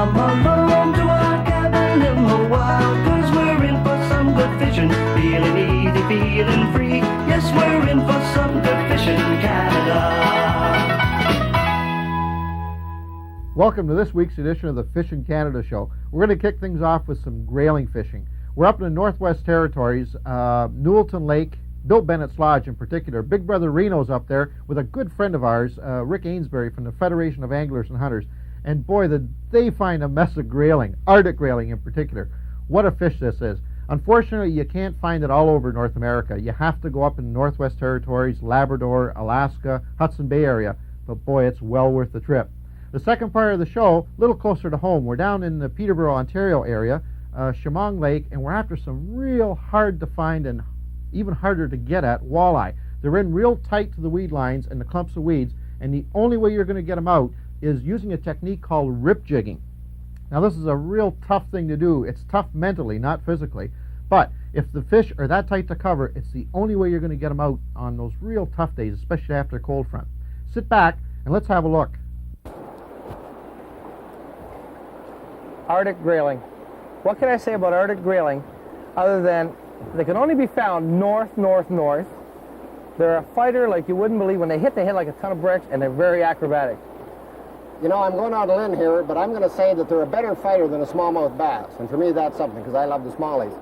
come along to our cabin in the wild, 'cause we're in for some good fishing, feeling easy, feeling free. Yes, we're in for some good fishing, Canada. Welcome to this week's edition of the Fishin' Canada Show. We're going to kick things off with some grayling fishing. We're up in the Northwest Territories, Nuelton Lake, Bill Bennett's Lodge in particular. Big brother Reno's up there with a good friend of ours, Rick Ainsbury from the Federation of Anglers and Hunters. And boy, did they find a mess of grayling, Arctic grayling in particular. What a fish this is. Unfortunately, you can't find it all over North America. You have to go up in the Northwest Territories, Labrador, Alaska, Hudson Bay area. But boy, it's well worth the trip. The second part of the show, a little closer to home. We're down in the Peterborough, Ontario area, Chemong Lake, and we're after some real hard to find and even harder to get at walleye. They're in real tight to the weed lines and the clumps of weeds, and the only way you're going to get them out is using a technique called rip jigging. Now, this is a real tough thing to do. It's tough mentally, not physically. But if the fish are that tight to cover, it's the only way you're going to get them out on those real tough days, especially after a cold front. Sit back and let's have a look. Arctic grayling. What can I say about Arctic grayling other than they can only be found north. They're a fighter like you wouldn't believe. When they hit like a ton of bricks, and they're very acrobatic. You know, I'm going out on a limb here, but I'm going to say that they're a better fighter than a smallmouth bass. And for me, that's something, because I love the smallies.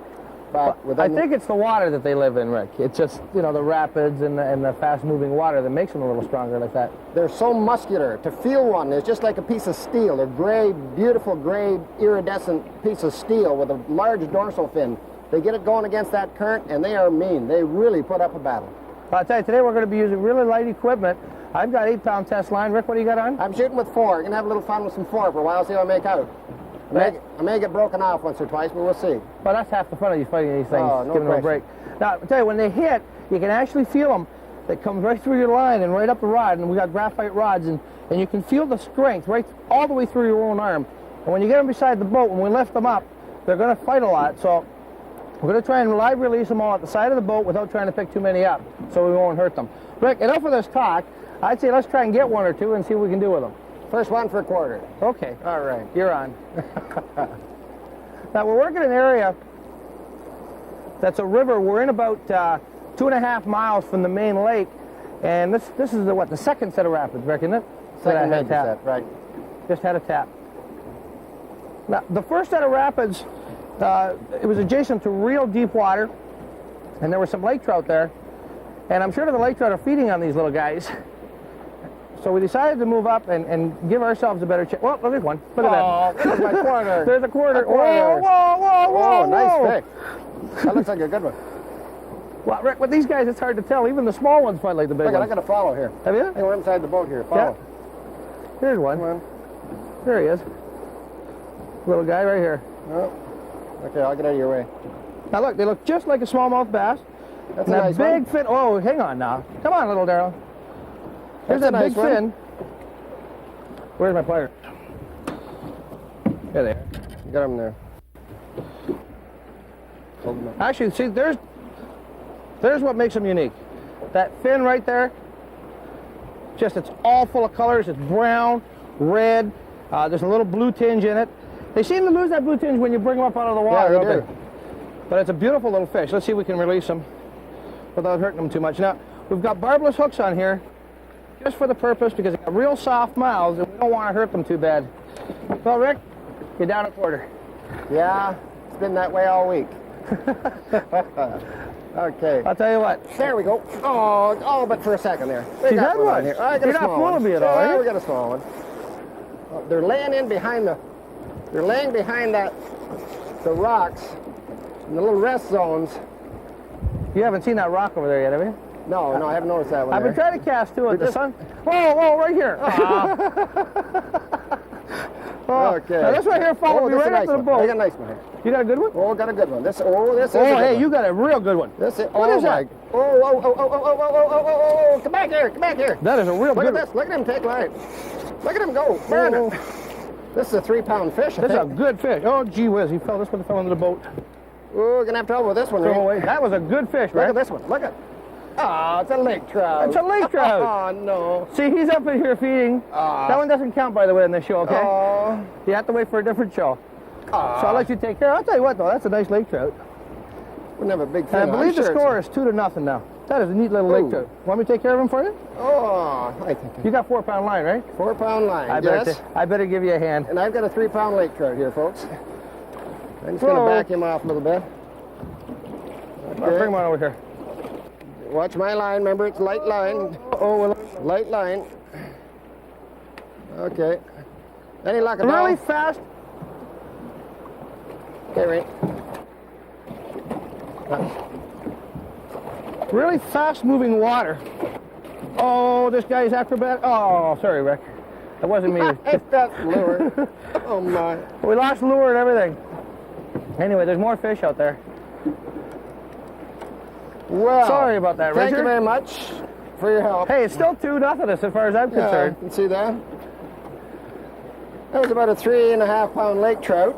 But I think it's the water that they live in, Rick. It's just, you know, the rapids and the fast-moving water that makes them a little stronger like that. They're so muscular. To feel one is just like a piece of steel. They're gray, beautiful gray, iridescent piece of steel with a large dorsal fin. They get it going against that current, and they are mean. They really put up a battle. I'll tell you, today we're going to be using really light equipment. I've got 8-pound test line. Rick, what do you got on? I'm shooting with 4. I'm going to have a little fun with some 4 for a while, see how I make out. I may get broken off once or twice, but we'll see. Well, that's half the fun of you fighting these things, no giving them a break. Now, I'll tell you, when they hit, you can actually feel them. They come right through your line and right up the rod, and we got graphite rods, and you can feel the strength right all the way through your own arm. And when you get them beside the boat, when we lift them up, they're going to fight a lot. So we're going to try and live release them all at the side of the boat without trying to pick too many up, so we won't hurt them. Rick, enough of this talk. I'd say let's try and get 1 or 2 and see what we can do with them. First one for a quarter. Okay. All right. You're on. Now, we're working in an area that's a river. We're in about 2.5 miles from the main lake, and this is the second set of rapids, Rick, isn't it? Second major set, right. Just had a tap. Now, the first set of rapids, it was adjacent to real deep water, and there were some lake trout there, and I'm sure the lake trout are feeding on these little guys. So we decided to move up and give ourselves a better chance. Well, there's one. Look at that. There's my quarter. There's a quarter. Whoa, nice fish. That looks like a good one. Well, Rick, with these guys, it's hard to tell. Even the small ones fight like the big ones. I got to follow here. Have you? Hey, we're inside the boat here. Follow. Yeah. Here's one. Come on. There he is. Little guy right here. Oh. Okay, I'll get out of your way. Now look, they look just like a smallmouth bass. That's and a nice big one. fin. Oh, hang on now. Come on, little Darryl. Here's that big fin. Where's my pliers? There they are. You got them there. Hold them up. Actually, see, there's what makes them unique. That fin right there, just it's all full of colors. It's brown, red, there's a little blue tinge in it. They seem to lose that blue tinge when you bring them up out of the water. Yeah, they do. But it's a beautiful little fish. Let's see if we can release them without hurting them too much. Now, we've got barbless hooks on here just for the purpose, because they got real soft mouths and we don't want to hurt them too bad. Well, Rick, you're down a quarter. Yeah, it's been that way all week. Okay. I'll tell you what. There we go. Oh, but for a second there. She's had one. Here. I got You're a not small one. fooling me at all, are you? We got a small one. Oh, they're laying in behind they're laying behind the rocks, in the little rest zones. You haven't seen that rock over there yet, have you? No, I haven't noticed that one. I've been trying to cast too at the sun. Whoa, right here. Okay. Now this right here followed me right up to the boat. I got a nice one here. You got a good one? Oh, got a good one. This is a good hey, one. you got a real good one. This is, what is that? Oh, come back here. That is a real good one. Look at this. Look at him take line. Look at him go. Burn it. This is a 3-pound fish. This is a good fish. Oh, gee whiz. He fell. This one fell into the boat. We're going to have trouble with this one, Throw right? away. That was a good fish, Look right? at this one. Look at Oh, it's a lake trout. It's a lake trout. Oh, no. See, he's up in here feeding. That one doesn't count, by the way, in this show, okay? Oh. You have to wait for a different show. So I'll let you take care. I'll tell you what, though, that's a nice lake trout. Wouldn't have a big And thing. I believe the score is 2-0 now. That is a neat little lake Ooh. trout. Want me to take care of him for you? Oh, I think You got 4-pound line, right? 4-pound line. I better give you a hand. And I've got a 3-pound lake trout here, folks. I'm just going to Whoa. back him off a little bit. I'll bring him on over here. Watch my line. Remember, it's light line. Oh, Light line. Okay. Any luck at all? really fast. Okay, Ray. Really fast-moving water. Oh, this guy's acrobatic. Oh, sorry, Rick. That wasn't me. That's lure. Oh, my. We lost lure and everything. Anyway, there's more fish out there. Well, Sorry about that, thank Richard. you very much for your help. Hey, it's still 2-0 as far as I'm Yeah, concerned. you can see that? That was about a 3.5-pound lake trout.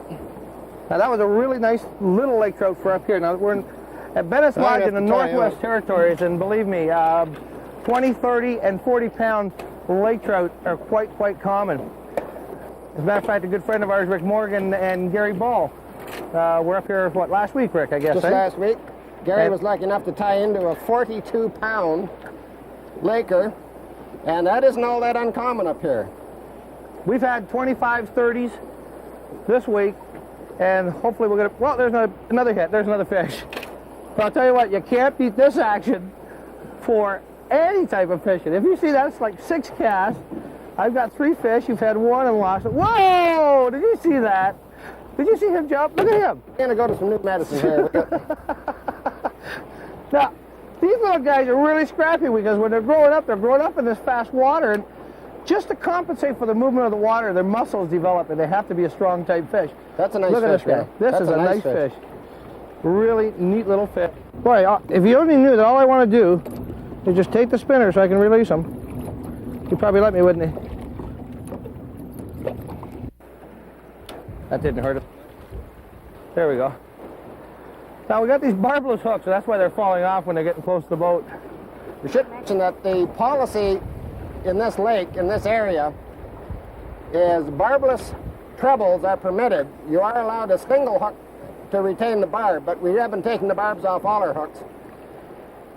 Now, that was a really nice little lake trout for up here. Now, we're at Bennett's Right Lodge at in the the top, Northwest yeah. Territories, and believe me, 20, 30, and 40-pound lake trout are quite common. As a matter of fact, a good friend of ours, Rick Morgan and Gary Ball, were up here, what, last week, Rick, I guess, Just eh? last week. Gary And- was lucky enough to tie into a 42-pound laker, and that isn't all that uncommon up here. We've had 25s, 30s this week, and hopefully we're going to... Well, there's another hit. There's another fish. But I'll tell you what, you can't beat this action for any type of fishing. If you see that, it's like 6 casts. I've got 3 fish. You've had 1 and lost it. Whoa! Did you see that? Did you see him jump? Look at him. We're going to go to some new medicine here. Now, these little guys are really scrappy because when they're growing up in this fast water, and just to compensate for the movement of the water, their muscles develop, and they have to be a strong type fish. That's a nice Look at fish, this guy. Ray. This That's is a nice fish. Really neat little fish. Boy, if you only knew that all I want to do is just take the spinner so I can release him, he'd probably let me, wouldn't he? That didn't hurt him. There we go. Now we got these barbless hooks, so that's why they're falling off when they're getting close to the boat. We should mention that the policy in this lake, in this area, is barbless trebles are permitted. You are allowed a single hook to retain the barb, but we have been taking the barbs off all our hooks.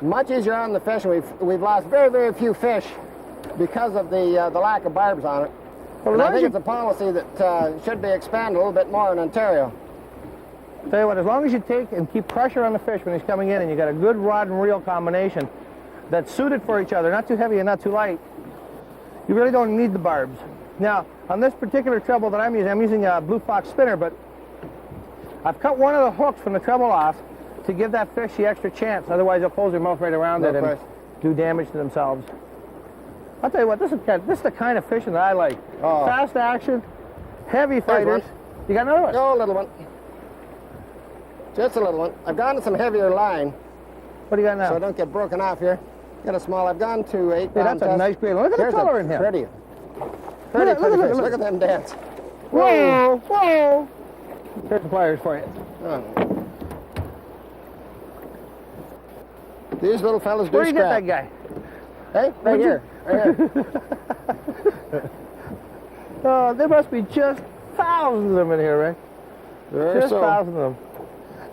Much easier on the fish, and we've lost very few fish because of the lack of barbs on it. Well, And I as long as think you- it's a policy that should be expanded a little bit more in Ontario. Tell you what, as long as you take and keep pressure on the fish when he's coming in, and you got a good rod and reel combination that's suited for each other, not too heavy and not too light, you really don't need the barbs. Now, on this particular treble that I'm using a Blue Fox spinner, but I've cut one of the hooks from the treble off to give that fish the extra chance. Otherwise, they'll close their mouth right around No it and question. do damage to themselves. I'll tell you what, this is the kind of fishing that I like. Oh. Fast action, heavy fighters. one. You got another one? No, a little one. Just a little one. I've gone to some heavier line, What do you got now? so I don't get broken off here. Got a small. I've gone to 8 Hey, pound that's a nice grayling. Look at the color in him. Pretty. Look at- look at- fish. look. Look at them dance. Whoa, whoa. Here's some pliers for you. Oh. These little fellas do Where do you get scrap. that guy? Hey, right Would you- here. Right here. Oh, there must be just thousands of them in here, right? There are Just so. thousands of them.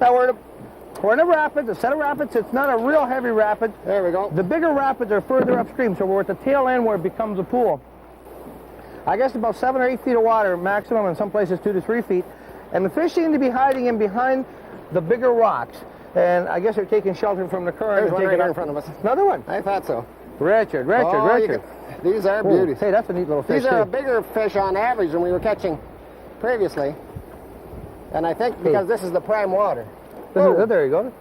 Now we're in a rapid, a set of rapids. It's not a real heavy rapid. There we go. The bigger rapids are further upstream, so we're at the tail end where it becomes a pool. I guess about 7 or 8 feet of water maximum, in some places 2 to 3 feet. And the fish seem to be hiding in behind the bigger rocks. And I guess they're taking shelter from the current. There's and one taking right here in up- front of us. Another one. I thought so. Richard. Oh, you can- these are Ooh, beauties. hey, that's a neat little fish, These are a too. bigger fish on average than we were catching previously. And I think because this is the prime water. There you go.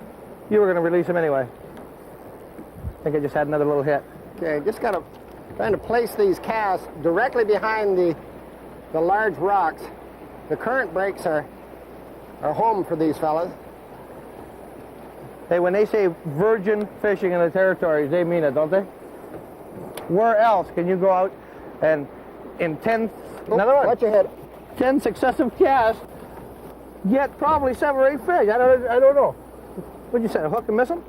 You were going to release him anyway. I think I just had another little hit. Okay, just got to trying to place these casts directly behind the large rocks. The current breaks are home for these fellas. Hey, when they say virgin fishing in the territories, they mean it, don't they? Where else can you go out and in 10, another one, Watch your head. 10 successive casts, get probably 7 or 8 fish? I don't know. What'd you say, a hook and miss them?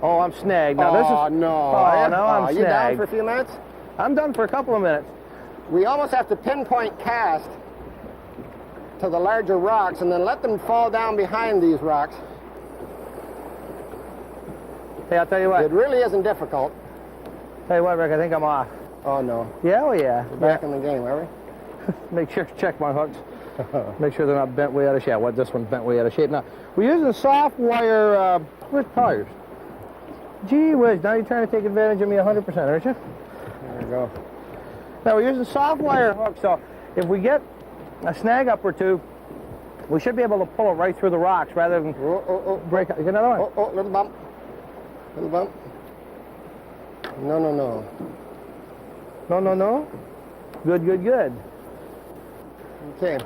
Oh, I'm snagged. Now, this is... no. Oh, no, I'm you down snagged. for a few minutes? I'm done for a couple of minutes. We almost have to pinpoint cast to the larger rocks and then let them fall down behind these rocks. Hey, I'll tell you what. It really isn't difficult. Tell you what, Rick, I think I'm off. Oh, no. Yeah, oh yeah. We're back in the game, are we? Make sure to check my hooks. Make sure they're not bent way out of shape. What, this one's bent way out of shape. Now, we're using soft wire, where's pliers? Gee whiz, now you're trying to take advantage of me 100%, aren't you? There we go. Now, we're using soft wire hooks, so if we get a snag up or two, we should be able to pull it right through the rocks rather than break. Get another one. Oh, little bump. Little bump. No, no, no. No, no, no. Good, good, good. Okay.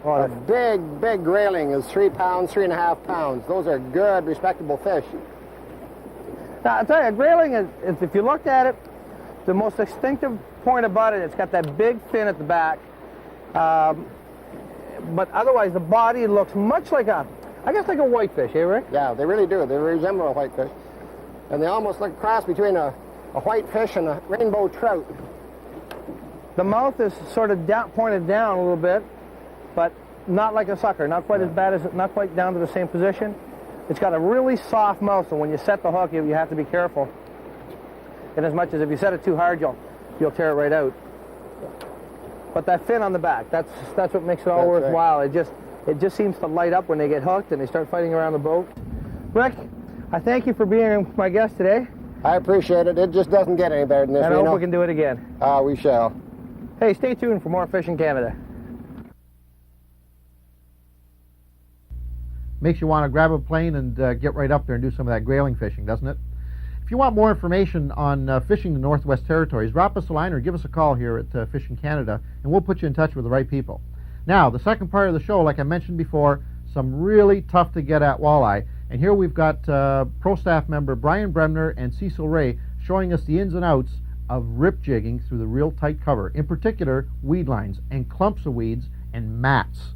Oh, A big grayling is 3 pounds, 3.5 pounds. Those are good, respectable fish. now, I'll tell you, a grayling is, if you looked at it, the most distinctive point about it, it's got that big fin at the back. But otherwise, the body looks much like a, I guess like a whitefish, eh, Rick? Yeah, they really do. They resemble a whitefish. And they almost look a cross between a whitefish and a rainbow trout. The mouth is sort of down, pointed down a little bit, but not like a sucker. Not quite as bad as, not quite down to the same position. It's got a really soft mouth, so when you set the hook, you have to be careful. And as much as if you set it too hard, you'll tear it right out. But that fin on the back, that's what makes it all That's worthwhile. It just seems to light up when they get hooked and they start fighting around the boat. Rick, I thank you for being my guest today. I appreciate it. It just doesn't get any better than this, And I Reno. hope we can do it again. We shall. Hey, stay tuned for more Fishing Canada. Makes you want to grab a plane and get right up there and do some of that grayling fishing, doesn't it? If you want more information on fishing the Northwest Territories, drop us a line or give us a call here at Fishing Canada, and we'll put you in touch with the right people. Now, the second part of the show, like I mentioned before, some really tough to get at walleye. And here we've got pro staff member Brian Bremner and Cecil Ray showing us the ins and outs of rip jigging through the real tight cover, in particular weed lines and clumps of weeds and mats.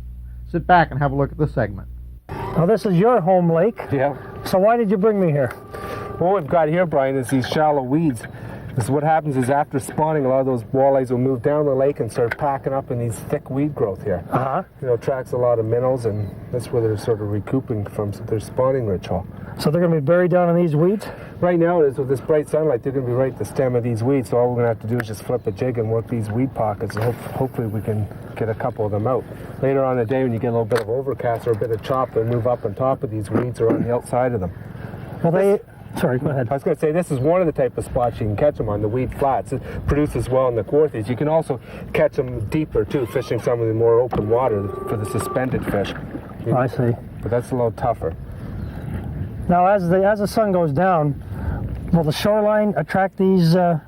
Sit back and have a look at this segment. Now this is your home lake. Yeah. So why did you bring me here? What we've got here, Brian, is these shallow weeds. This is what happens is after spawning, a lot of those walleyes will move down the lake and start packing up in these thick weed growth here. Uh-huh. You know, attracts a lot of minnows, and that's where they're sort of recouping from their spawning ritual. So they're going to be buried down in these weeds? Right now, it is with this bright sunlight, they're going to be right at the stem of these weeds, so all we're going to have to do is just flip a jig and work these weed pockets, and hopefully we can get a couple of them out. Later on in the day, when you get a little bit of overcast or a bit of chop, they'll move up on top of these weeds or on the outside of them. Well, sorry, go ahead. I was going to say, this is one of the type of spots you can catch them on, the weed flats. It produces well in the quarthies. You can also catch them deeper, too, fishing some of the more open water for the suspended fish. Oh, I see. But that's a little tougher. Now, as the sun goes down, will the shoreline attract these walleye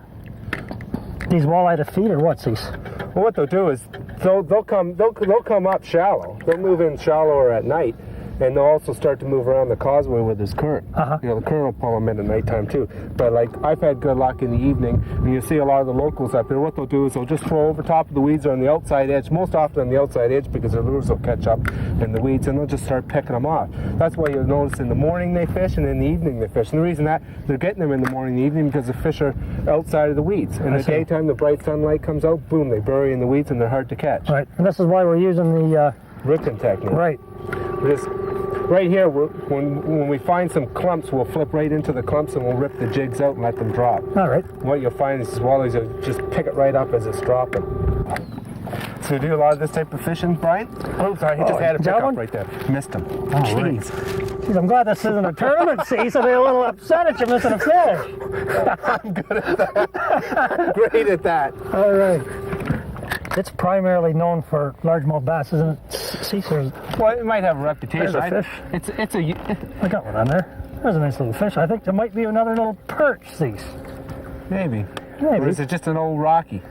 to feed, or what, Cease? Well, what they'll do is they'll come up shallow. They'll move in shallower at night, and they'll also start to move around the causeway where there's current. Uh-huh. You know, the current will pull them in at nighttime too. But like, I've had good luck in the evening, and you see a lot of the locals up here. What they'll do is they'll just throw over top of the weeds or on the outside edge, most often on the outside edge because their lures will catch up in the weeds, and they'll just start picking them off. That's why you'll notice in the morning they fish and in the evening they fish. And the reason that they're getting them in the morning and the evening because the fish are outside of the weeds. In the daytime, the bright sunlight comes out, boom, they bury in the weeds and they're hard to catch. Right, and this is why we're using the... ripping technique. Right. Right here, when we find some clumps, we'll flip right into the clumps and we'll rip the jigs out and let them drop. All right. What you'll find is walleyes will just pick it right up as it's dropping. So you do a lot of this type of fishing, Brian? Oh, sorry, he just had a pickup right there. Missed him. Oh, Jeez. Jeez, I'm glad this isn't a tournament, Cease. I'll be a little upset at you missing a fish. I'm good at that. Great at that. All right. It's primarily known for largemouth bass, isn't it, Cease? Well, it might have a reputation. There's a fish. It's a... I got one on there. There's a nice little fish. I think there might be another little perch, Cease. Maybe. Maybe. Or is it just an old Rocky?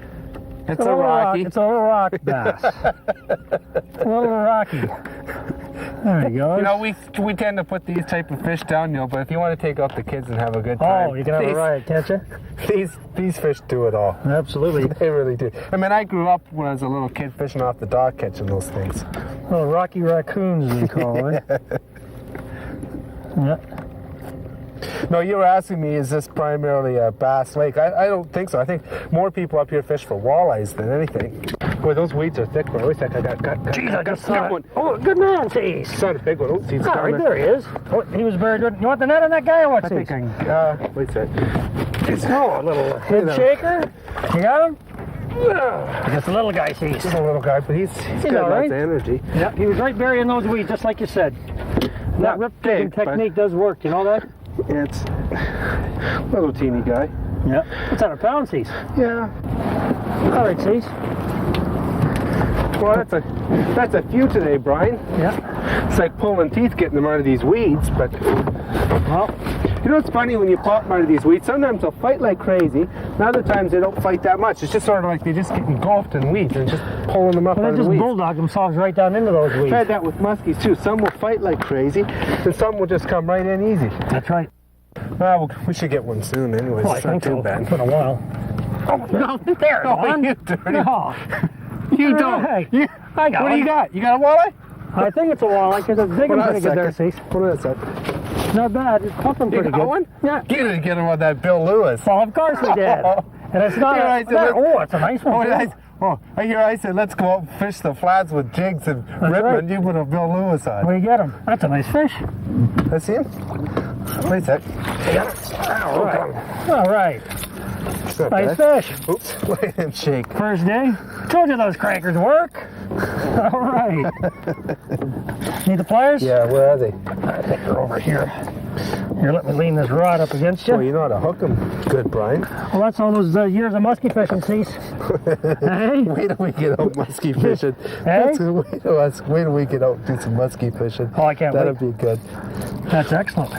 It's a little Rocky. It's a little rock bass. A little Rocky. There you go. You know, we tend to put these type of fish down, you know, but if you want to take out the kids and have a good time... Oh, you can have a ride, can't you? These fish do it all. Absolutely. They really do. I mean, I grew up when I was a little kid fishing off the dock catching those things. Little Rocky raccoons, we call it. Yeah. No, you were asking me, is this primarily a bass lake? I don't think so. I think more people up here fish for walleyes than anything. Boy, those weeds are thick, bro. Wait a sec, I got Jeez, I just saw that it. one. Oh, good man, Cease. It's not a big one. Oh, see, it's All down right, there he is. Oh, he was very good. You want the net on that guy or what, I Cease? think I can, wait a sec. Oh, a little head shaker. You got him? Just a little guy, Cease. He's a little guy, but he's got all lots right. of energy. Yeah, he was right burying those weeds, just like you said. That rip digging big, but- technique does work, you know that? Yeah, it's a little teeny guy. Yeah. What's that, a pound, Cease? Yeah. All right, Cease. Well, that's a few today, Brian. Yeah. It's like pulling teeth getting them out of these weeds, but Well, you know what's funny when you pop them out of these weeds? Sometimes they'll fight like crazy, and other times they don't fight that much. It's just sort of like they just get engulfed in weeds and just pulling them up out they of the just weeds. bulldog themselves right down into those weeds. I've had that with muskies too. Some will fight like crazy, and some will just come right in easy. That's right. Well, we should get one soon anyways. Well, I It's not think too so. bad. It's been a while. Oh, no, there's Oh, one. you dirty. No. You don't. Hey, You, I got what one. do you got? You got a walleye? I think it's a walleye because it's digging Hold on a pretty good there, second. Cease. Hold on a sec. Not bad. It's pumping You pretty got good. one? Yeah. You didn't get him on that Bill Lewis. Well, of course we did. And it's not. Here I said, Oh, it's a nice one. too. I hear I said, let's go out and fish the flats with jigs and rip right. and you put a Bill Lewis on. Where you get him? That's a nice fish. Let's see him. Wait a sec. All right. All right. It's not Nice bad. fish. Oops. Look at him shake. First day. Told you those crankers work. All right. Need the pliers? Yeah, where are they? I think they're over here. Here, let me lean this rod up against you. Oh, you know how to hook them. Good, Brian. Well, that's all those years of musky fishing, Cease. Hey? Wait till we get out musky fishing. Hey? Wait till we get out and do some musky fishing. Oh, I can't That'll wait. be good. That's excellent.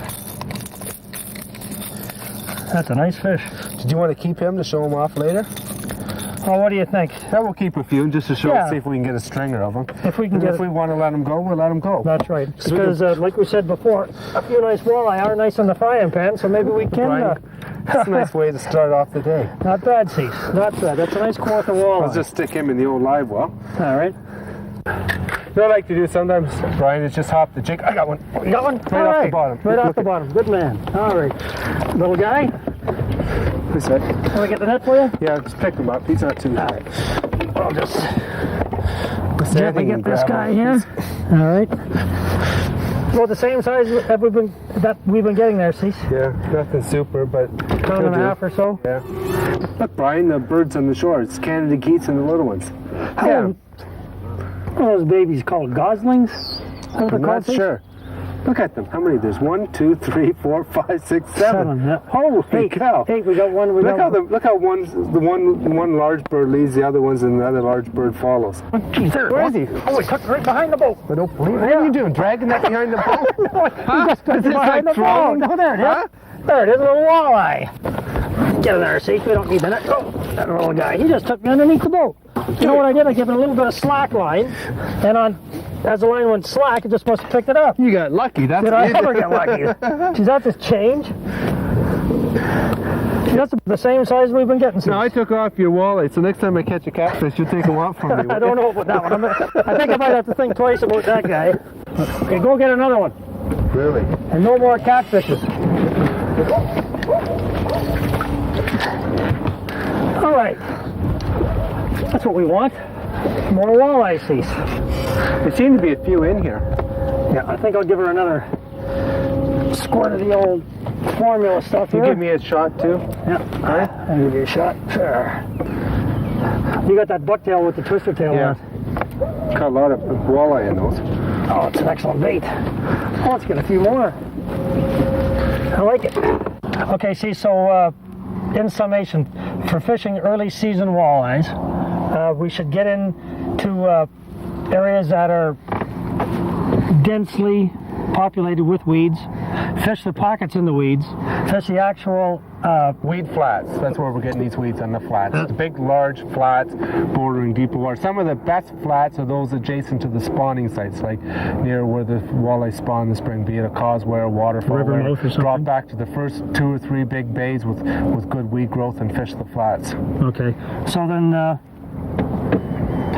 That's a nice fish. Did you want to keep him to show him off later? Oh, what do you think? Yeah, we'll keep a few just to show, Yeah. see if we can get a stringer of them. If we can And get if it. we want to let them go, we'll let them go. That's right. So we Because, like we said before, a few nice walleye are nice in the frying pan, so maybe we can. Brian, that's a nice way to start off the day. Not bad, Cease. Not bad. That's a nice quarter walleye. Let's just stick him in the old live well. All right. You know what I like to do sometimes, Brian, is just hop the jig. I got one. You got one? Right off the bottom. Right off Look the at- bottom. Good man. All right. Little guy, This way. can we get the net for you? Yeah, just pick him up. He's not too All right. I'll just Just gently anything get this grab guy him. here. All right. Well, the same size that we've been getting there, Cease. Yeah, nothing super, but Pound and a half or so. Yeah. Look, Brian, the birds on the shore. It's Canada geese and the little ones. Yeah. What are those babies called? Goslings? Is that what they're I'm not called, Cease? sure. Look at them. How many? There's 1, 2, 3, 4, 5, 6, 7. Yeah. Holy Eight. cow! Eight. We got one. Look how one large bird leads the other ones, and the other large bird follows. Where is he? Oh, he took right behind the boat. I don't believe it. What are you doing? Dragging that behind the boat? He just took it Is this behind like the boat. throwing? No, there it is. Huh? There it is, a little walleye. Get in there, Cease. We don't need the net. Oh, that little guy. He just took me underneath the boat. You know what I did? I gave it a little bit of slack line, and as the line went slack, it just must have picked it up. You got lucky. That's Did I it. ever get lucky? Geez, that just change. See, that's the same size we've been getting. No, I took off your walleye, so next time I catch a catfish, you'll take him off from me. I don't know about that one. I think I might have to think twice about that guy. Okay, go get another one. Really? And no more catfishes. All right. That's what we want. More walleye, Cease. There seem to be a few in here. Yeah, I think I'll give her another squirt of the old formula stuff You here. give me a shot too? Yeah, all right. I'll give you a shot. Sure. You got that bucktail with the twister tail Yeah. on it. Got a lot of walleye in those. Oh, it's an excellent bait. Oh, let's get a few more. I like it. Okay, see, so in summation, for fishing early season walleyes, we should get into areas that are densely populated with weeds, fish the pockets in the weeds, fish the actual Weed flats. That's where we're getting these weeds on the flats. It's big, large flats bordering deeper water. Some of the best flats are those adjacent to the spawning sites, like near where the walleye spawn in the spring, be it a causeway or waterfall. River mouth or something. Drop back to the first 2 or 3 big bays with good weed growth and fish the flats. Okay, so then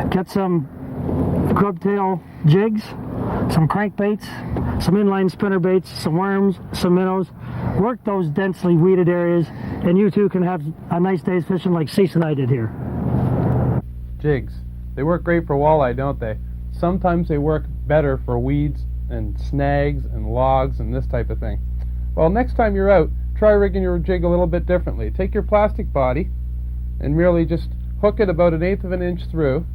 get some grubtail jigs some crankbaits, some inline spinnerbaits, some worms, some minnows. Work those densely weeded areas, and you too can have a nice day's fishing like Cease and I did here. Jigs. They work great for walleye, don't they? Sometimes they work better for weeds and snags and logs and this type of thing. Well, next time you're out, try rigging your jig a little bit differently. Take your plastic body and merely just hook it about 1/8 of an inch through.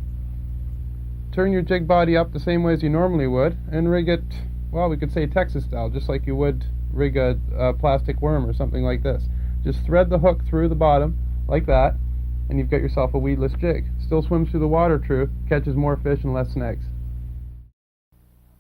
Turn your jig body up the same way as you normally would and rig it, well, we could say Texas style, just like you would rig a plastic worm or something like this. Just thread the hook through the bottom like that, and you've got yourself a weedless jig. Still swims through the water, true, catches more fish and less snags.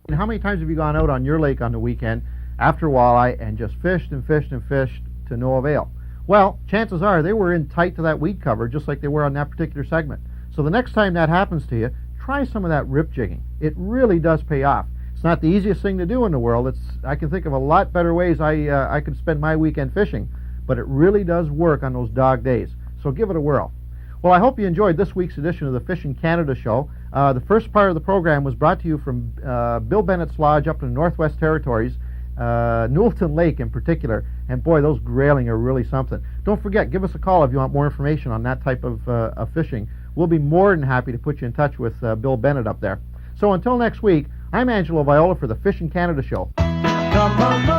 And how many times have you gone out on your lake on the weekend after walleye and just fished and fished and fished to no avail? Well, chances are they were in tight to that weed cover just like they were on that particular segment. So the next time that happens to you, try some of that rip jigging. It really does pay off. It's not the easiest thing to do in the world. I can think of a lot better ways I could spend my weekend fishing, but it really does work on those dog days. So give it a whirl. Well, I hope you enjoyed this week's edition of the Fishing Canada Show. The first part of the program was brought to you from Bill Bennett's Lodge up in the Northwest Territories, Nuelton Lake in particular, and boy, those grayling are really something. Don't forget, give us a call if you want more information on that type of fishing. We'll be more than happy to put you in touch with Bill Bennett up there. So until next week, I'm Angelo Viola for the Fishing Canada Show. Come on.